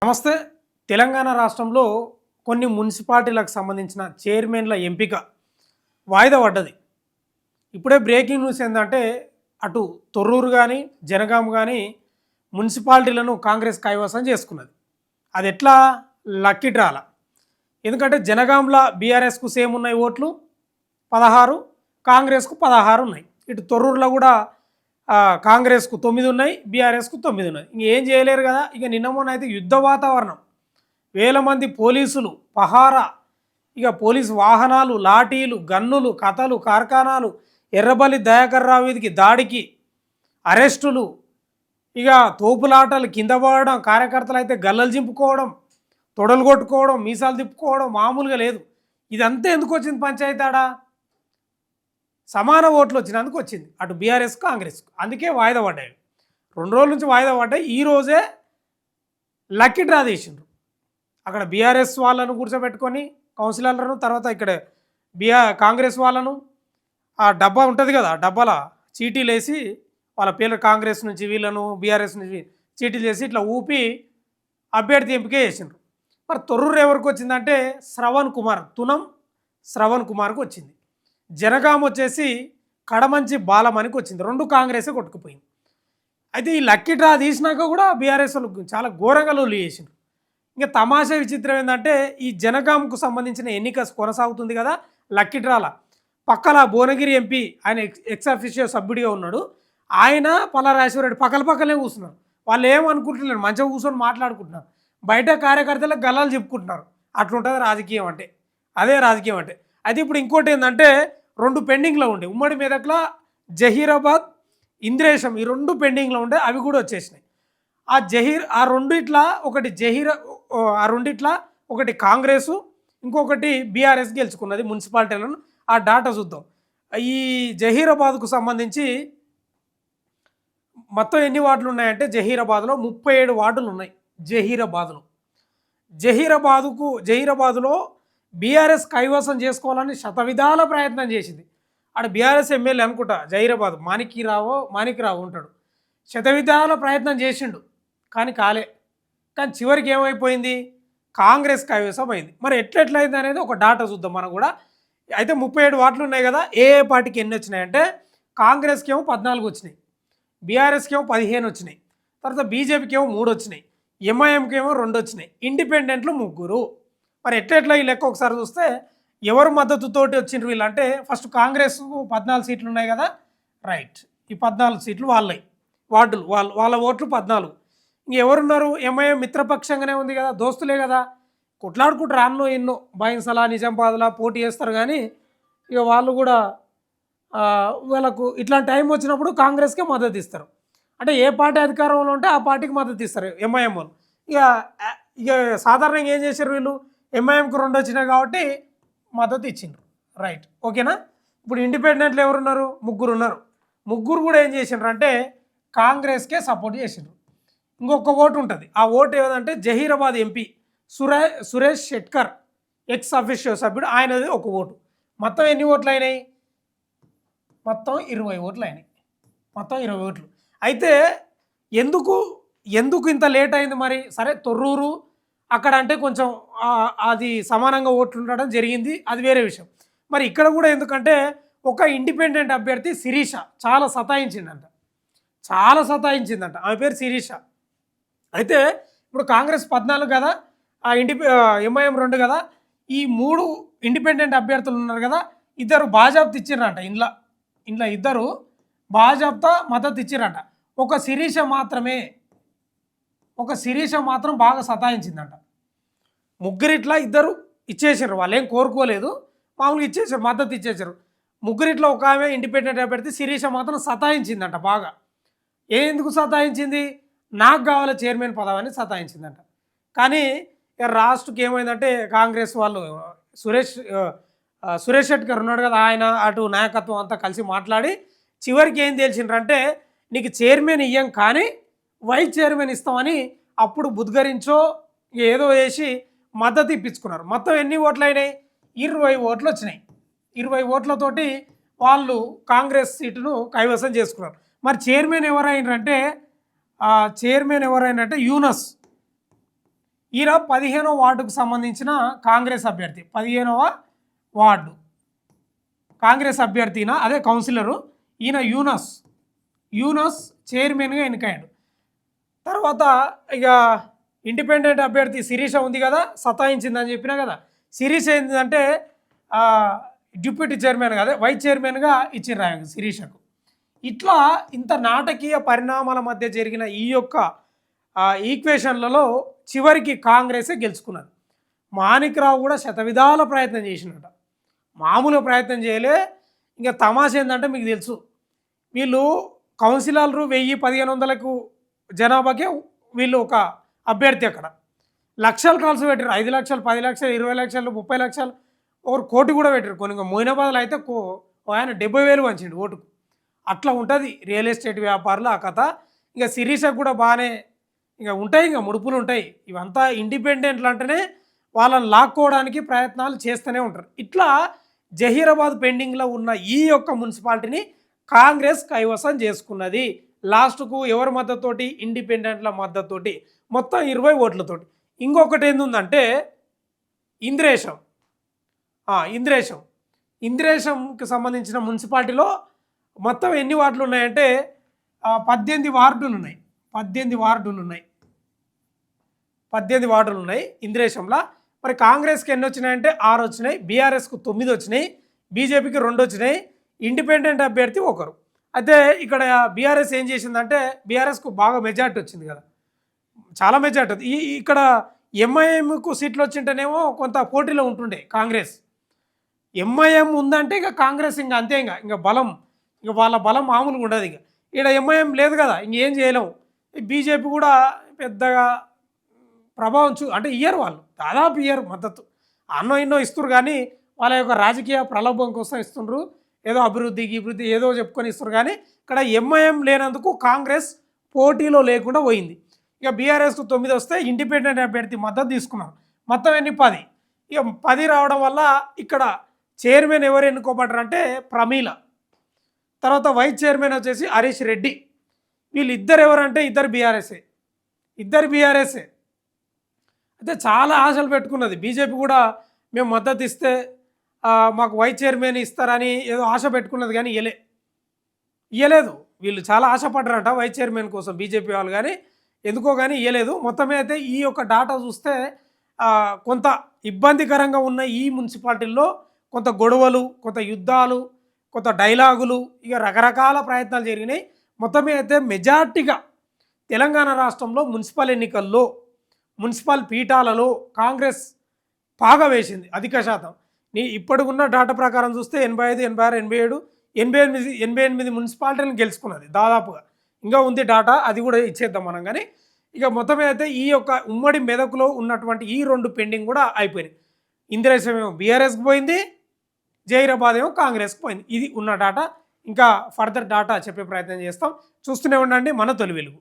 నమస్తే. తెలంగాణ రాష్ట్రంలో కొన్ని మున్సిపాలిటీలకు సంబంధించిన చైర్మన్ల ఎంపిక వాయిదా పడ్డది. ఇప్పుడే బ్రేకింగ్ న్యూస్ ఏంటంటే అటు తొర్రూరు కానీ జనగాం కానీ మున్సిపాలిటీలను కాంగ్రెస్ కైవసం చేసుకున్నది. అది ఎట్లా? లక్కీ డ్రాల. ఎందుకంటే జనగాంలో బీఆర్ఎస్కు సేమ్ ఉన్నాయి ఓట్లు 16, కాంగ్రెస్కు 16 ఉన్నాయి. ఇటు తొర్రూరులో కూడా కాంగ్రెస్కు 9 ఉన్నాయి, బీఆర్ఎస్కు 9 ఉన్నాయి. ఇంకేం చేయలేరు కదా. ఇక నిన్న మొన్న అయితే యుద్ధ వాతావరణం, వేల మంది పోలీసులు పహారా, ఇక పోలీసు వాహనాలు, లాఠీలు, గన్నులు, కథలు, కార్ఖానాలు, ఎర్రబల్లి దయాకర్ రావు వీధికి దాడికి, అరెస్టులు, ఇక తోపులాటలు, కింద పడడం, కార్యకర్తలు అయితే గల్లలు చింపుకోవడం, తొడలు కొట్టుకోవడం, మీసాలు తిప్పుకోవడం మామూలుగా లేదు. ఇదంతా ఎందుకు వచ్చింది పంచాయతీడా? సమాన ఓట్లు వచ్చినందుకు వచ్చింది అటు బీఆర్ఎస్ కాంగ్రెస్కు. అందుకే వాయిదా పడ్డాయి. 2 రోజుల నుంచి వాయిదా పడ్డాయి. ఈరోజే లక్కీ డ్రా తీసిండ్రు. అక్కడ బీఆర్ఎస్ వాళ్ళను కూర్చోబెట్టుకొని కౌన్సిలర్లను, తర్వాత ఇక్కడ కాంగ్రెస్ వాళ్ళను, ఆ డబ్బా ఉంటుంది కదా, ఆ డబ్బాల చీటీలు వేసి వాళ్ళ పేర్లు కాంగ్రెస్ నుంచి వీళ్ళను, బీఆర్ఎస్ నుంచి చీటీలు వేసి ఇట్లా ఊపి అభ్యర్థి ఎంపిక చేసిండ్రు. మరి తొర్రూరు ఎవరికి వచ్చిందంటే తునం శ్రవణ్ కుమార్కి వచ్చింది. జనగాం వచ్చేసి కడమంచి బాలమణికి వచ్చింది. 2 కాంగ్రెసే కొట్టుకుపోయింది. అయితే ఈ లక్కీ డ్రా తీసినాక కూడా బీఆర్ఎస్ వాళ్ళు చాలా ఘోరంగా లొల్లి చేసిండ్రు. ఇంకా తమాషా విచిత్రం ఏంటంటే ఈ జనగాంకు సంబంధించిన ఎన్నిక కొనసాగుతుంది కదా లక్కీ డ్రాల. పక్కల భువనగిరి ఎంపీ ఆయన ఎక్స్ అఫీషియో సభ్యుడిగా ఉన్నాడు. ఆయన పల్లారాజేశ్వరరెడ్డి పక్కలే కూర్చున్నారు. వాళ్ళు ఏమనుకుంటున్నారు, మంచిగా కూర్చొని మాట్లాడుకుంటున్నారు. బయట కార్యకర్తలకు గల్లాలు చెప్పుకుంటున్నారు. అట్లుంటుంది రాజకీయం అంటే, అదే రాజకీయం అంటే. అయితే ఇప్పుడు ఇంకోటి ఏంటంటే 2 పెండింగ్లో ఉండే, ఉమ్మడి మెదక్లో జహీరాబాద్, ఇంద్రేశం, ఈ 2 పెండింగ్లో ఉండే, అవి కూడా వచ్చేసినాయి. ఆ రెండిట్లా ఒకటి కాంగ్రెసు, ఇంకొకటి బీఆర్ఎస్ గెలుచుకున్నది మున్సిపాలిటీలను. ఆ డాటా చూద్దాం. ఈ జహీరాబాద్కు సంబంధించి మొత్తం ఎన్ని వార్డులు ఉన్నాయంటే జహీరాబాద్లో 37 వార్డులు ఉన్నాయి. జహీరాబాదులో బీఆర్ఎస్ కైవసం చేసుకోవాలని శతవిధాల ప్రయత్నం చేసింది. ఆడ బీఆర్ఎస్ ఎమ్మెల్యే అనుకుంటా జహీరాబాద్ మాణిక్రావు ఉంటాడు. శతవిధాల ప్రయత్నం చేసిండు కానీ కాలే. కానీ చివరికి ఏమైపోయింది? కాంగ్రెస్ కైవసం అయింది. మరి ఎట్లయింది అనేది ఒక డాటా చూద్దాం మనం కూడా. అయితే 37 వార్డులు ఉన్నాయి కదా, ఏ పార్టీకి ఎన్ని వచ్చినాయంటే కాంగ్రెస్కి ఏమో 14 వచ్చినాయి, బీఆర్ఎస్కి ఏమో 15 వచ్చినాయి, తర్వాత బీజేపీకి ఏమో 3 వచ్చినాయి, ఎంఐఎంకి ఏమో 2 వచ్చినాయి, ఇండిపెండెంట్లు 3. మరి ఎట్లా ఈ లెక్క ఒకసారి చూస్తే ఎవరు మద్దతుతోటి వచ్చిండ్రు వీళ్ళంటే ఫస్ట్ కాంగ్రెస్కు 14 సీట్లు ఉన్నాయి కదా, రైట్. ఈ 14 సీట్లు వాళ్ళవి వార్డులు, వాళ్ళ ఓట్లు 14. ఇంకెవరున్నారు? ఎంఐఎం మిత్రపక్షంగానే ఉంది కదా, దోస్తులే కదా, కొట్లాడుకుంటారు ఎన్నో బైన్సలా నిజామాబాద్లా పోటీ చేస్తారు. కానీ ఇక వాళ్ళు కూడా వాళ్ళకు ఇట్లాంటి టైం వచ్చినప్పుడు కాంగ్రెస్కే మద్దతు ఇస్తారు. అంటే ఏ పార్టీ అధికారంలో ఉంటే ఆ పార్టీకి మద్దతు ఇస్తారు ఎంఐఎం వాళ్ళు. ఇక సాధారణంగా ఏం చేశారు వీళ్ళు, ఎంఐఎంకు 2 వచ్చినాయి కాబట్టి మద్దతు ఇచ్చిండ్రు, రైట్, ఓకేనా. ఇప్పుడు ఇండిపెండెంట్లు ఎవరున్నారు? 3 ఉన్నారు. 3 కూడా ఏం చేసిండ్రు అంటే కాంగ్రెస్కే సపోర్ట్ చేసిండ్రు. ఇంకొక ఓటు ఉంటుంది. ఆ ఓటు ఏదంటే Zaheerabad MP Suresh Shetkar ex officio సభ్యుడు, ఆయనది ఒక ఓటు. మొత్తం ఎన్ని ఓట్లు అయినాయి? మొత్తం 20 ఓట్లు అయినాయి. మొత్తం 20 ఓట్లు. అయితే ఎందుకు ఇంత లేట్ అయింది మరి? సరే తొర్రూరు అక్కడ అంటే కొంచెం అది సమానంగా ఓట్లు ఉండడం జరిగింది, అది వేరే విషయం. మరి ఇక్కడ కూడా ఎందుకంటే ఒక ఇండిపెండెంట్ అభ్యర్థి శిరీష చాలా సతాయించిందంట. ఆమె పేరు శిరీష. అయితే ఇప్పుడు కాంగ్రెస్ 14 కదా, ఎంఐఎం 2 కదా, ఈ 3 ఇండిపెండెంట్ అభ్యర్థులు ఉన్నారు కదా, 2 బాజాబ్తా ఇచ్చిర్రంట. ఇంట్లో 2 బాజాబ్తా మద్దతు ఇచ్చిర్రంట. ఒక శిరీష మాత్రం బాగా సతాయించిందంట. 3 ఇట్లా 2 ఇచ్చేసారు, వాళ్ళు ఏం కోరుకోలేదు, మామూలుగా ఇచ్చేసారు, మద్దతు ఇచ్చేసారు. 3 ఇట్లా ఒక ఆమె ఇండిపెండెంట్ అభ్యర్థి శిరీష మాత్రం సతాయించిందంట బాగా. ఎందుకు సతాయించింది? నాకు కావాలి చైర్మన్ పదవిని సతాయించిందంట. కానీ రాష్ట్రకి ఏమైందంటే కాంగ్రెస్ వాళ్ళు సురేష్ షెట్కర్ ఉన్నాడు కదా, ఆయన అటు నాయకత్వం అంతా కలిసి మాట్లాడి చివరికి ఏం తెలిసిండ్రంటే నీకు చైర్మన్ ఇయ్యం కానీ వైస్ చైర్మన్ ఇస్తామని అప్పుడు బుద్గరించో ఏదో వేసి మద్దతు ఇప్పించుకున్నారు. మొత్తం ఎన్ని ఓట్లు అయినాయి? 20 ఓట్లు వచ్చినాయి. 20 ఓట్లతోటి వాళ్ళు కాంగ్రెస్ సీటును కైవసం చేసుకున్నారు. మరి చైర్మన్ ఎవరైనారంటే యూనస్ ఈయన 15వ వార్డుకు సంబంధించిన కాంగ్రెస్ అభ్యర్థి, 15వ వార్డు కాంగ్రెస్ అభ్యర్థిన అదే కౌన్సిలరు. ఈయన యూనస్ చైర్మన్గా ఎన్నికయ్యాడు. తర్వాత ఇక ఇండిపెండెంట్ అభ్యర్థి శిరీష ఉంది కదా, సతాయించిందని చెప్పినా కదా. శిరీష ఏంటంటే డిప్యూటీ చైర్మన్ కదా, వైస్ చైర్మన్గా ఇచ్చిండ్రు ఆయన శిరీషకు. ఇట్లా ఇంత నాటకీయ పరిణామాల మధ్య జరిగిన ఈ యొక్క ఈక్వేషన్లలో చివరికి కాంగ్రెసే గెలుచుకున్నది. మాణిక్రావు కూడా శతవిధాల ప్రయత్నం చేసినట, మామూలు ప్రయత్నం చేయలే. ఇంకా తమాషా ఏంటంటే మీకు తెలుసు, వీళ్ళు కౌన్సిలర్లు 1000-1500 జనాభాకే వీళ్ళు ఒక అభ్యర్థి. అక్కడ లక్షలు ఖర్చు పెట్టారు, 5 లక్షలు, 10 లక్షలు, 20 లక్షలు, 30 లక్షలు, ఒక కోటి కూడా పెట్టారు. కొన్ని మొయినాబాద్లో అయితే ఆయన 70,000 వంచిండు ఓటుకు. అట్లా ఉంటుంది రియల్ ఎస్టేట్ వ్యాపారులు ఆ కథ. ఇంకా శిరీషకు కూడా బాగానే ఇంకా ఉంటాయి, ఇంకా ముడుపులు ఉంటాయి. ఇవంతా ఇండిపెండెంట్లు అంటేనే వాళ్ళని లాక్కోవడానికి ప్రయత్నాలు చేస్తూనే ఉంటారు. ఇట్లా జహీరాబాద్ పెండింగ్లో ఉన్న ఈ యొక్క మున్సిపాలిటీని కాంగ్రెస్ కైవసం చేసుకున్నది. లాస్ట్కు ఎవరి మద్దతుతోటి? ఇండిపెండెంట్ల మద్దతుతోటి, మొత్తం 20 ఓట్లతోటి. ఇంకొకటి ఏంటంటే ఇంద్రేశంకి సంబంధించిన మున్సిపాలిటీలో మొత్తం ఎన్ని వార్డులు ఉన్నాయంటే 18 వార్డులు ఉన్నాయి. 18 వార్డులు ఉన్నాయి ఇంద్రేశంలో. మరి కాంగ్రెస్కి ఎన్ని వచ్చినాయంటే 6 వచ్చినాయి, బీఆర్ఎస్కు 9 వచ్చినాయి, బీజేపీకి 2 వచ్చినాయి, ఇండిపెండెంట్ అభ్యర్థి 1. అయితే ఇక్కడ బీఆర్ఎస్ ఏం చేసిందంటే, బీఆర్ఎస్కు బాగా మెజార్టీ వచ్చింది కదా, చాలా మెజార్టీ. ఇక్కడ ఎంఐఎంకు సీట్లు వచ్చింటేనేమో కొంత పోటీలో ఉంటుండే కాంగ్రెస్. ఎంఐఎం ఉందంటే ఇక కాంగ్రెస్ ఇంకా అంతే, ఇంకా బలం, ఇక వాళ్ళ బలం మామూలుగా ఉండదు. ఇక ఇక్కడ ఎంఐఎం లేదు కదా, ఇంకేం చేయలేము. బీజేపీ కూడా పెద్దగా ప్రభావం అంటే ఇయ్యరు, వాళ్ళు దాదాపు ఇయ్యరు మద్దతు. ఎన్నో ఇస్తున్నారు కానీ వాళ్ళ యొక్క రాజకీయ ప్రలోభం కోసం ఇస్తుండ్రు, ఏదో అభివృద్ధి ఏదో చెప్పుకొని ఇస్తారు. కానీ ఇక్కడ ఎంఐఎం లేనందుకు కాంగ్రెస్ పోటీలో లేకుండా పోయింది. ఇక బీఆర్ఎస్కు 9 వస్తే ఇండిపెండెంట్ అభ్యర్థి మద్దతు తీసుకున్నారు. మొత్తం ఎన్ని? 10. ఇక 10 రావడం వల్ల ఇక్కడ చైర్మన్ ఎవరు ఎన్నుకోబడ్డారంటే ప్రమీల, తర్వాత వైస్ చైర్మన్ వచ్చేసి హరీష్ రెడ్డి. వీళ్ళిద్దరు ఎవరంటే ఇద్దరు బీఆర్ఎస్ఏ. అయితే చాలా ఆశలు పెట్టుకున్నది బీజేపీ కూడా, మేము మద్దతు ఇస్తే మాకు వైస్ చైర్మన్ ఇస్తారని ఏదో ఆశ పెట్టుకున్నది, కానీ ఇయ్యలేదు. వీళ్ళు చాలా ఆశపడ్డారంట వైస్ చైర్మన్ కోసం బీజేపీ వాళ్ళు, కానీ ఎందుకో కానీ ఇయ్యలేదు. మొత్తమే అయితే ఈ యొక్క డాటా చూస్తే కొంత ఇబ్బందికరంగా ఉన్న ఈ మున్సిపాలిటీల్లో కొంత గొడవలు, కొంత యుద్ధాలు, కొంత డైలాగులు, ఇక రకరకాల ప్రయత్నాలు జరిగినాయి. మొత్తమే అయితే మెజార్టీగా తెలంగాణ రాష్ట్రంలో మున్సిపల్ ఎన్నికల్లో మున్సిపల్ పీఠాలలో కాంగ్రెస్ పాగా వేసింది అధిక శాతం. ఇప్పటికున్న డాటా ప్రకారం చూస్తే 85, 86, 87, 88 మున్సిపాలిటీలను గెలుచుకున్నది దాదాపుగా. ఇంకా ఉంది డాటా, అది కూడా ఇచ్చేద్దాం మనం. కానీ ఇక మొత్తమే అయితే ఈ యొక్క ఉమ్మడి మెదకులో ఉన్నటువంటి ఈ 2 పెండింగ్ కూడా అయిపోయినాయి. ఇందిరేశం ఏమో బీఆర్ఎస్కి పోయింది, జహీరాబాద్ ఏమో కాంగ్రెస్కి పోయింది. ఇది ఉన్న డాటా. ఇంకా ఫర్దర్ డాటా చెప్పే ప్రయత్నం చేస్తాం. చూస్తూనే ఉండండి మన తొలి వెలుగు.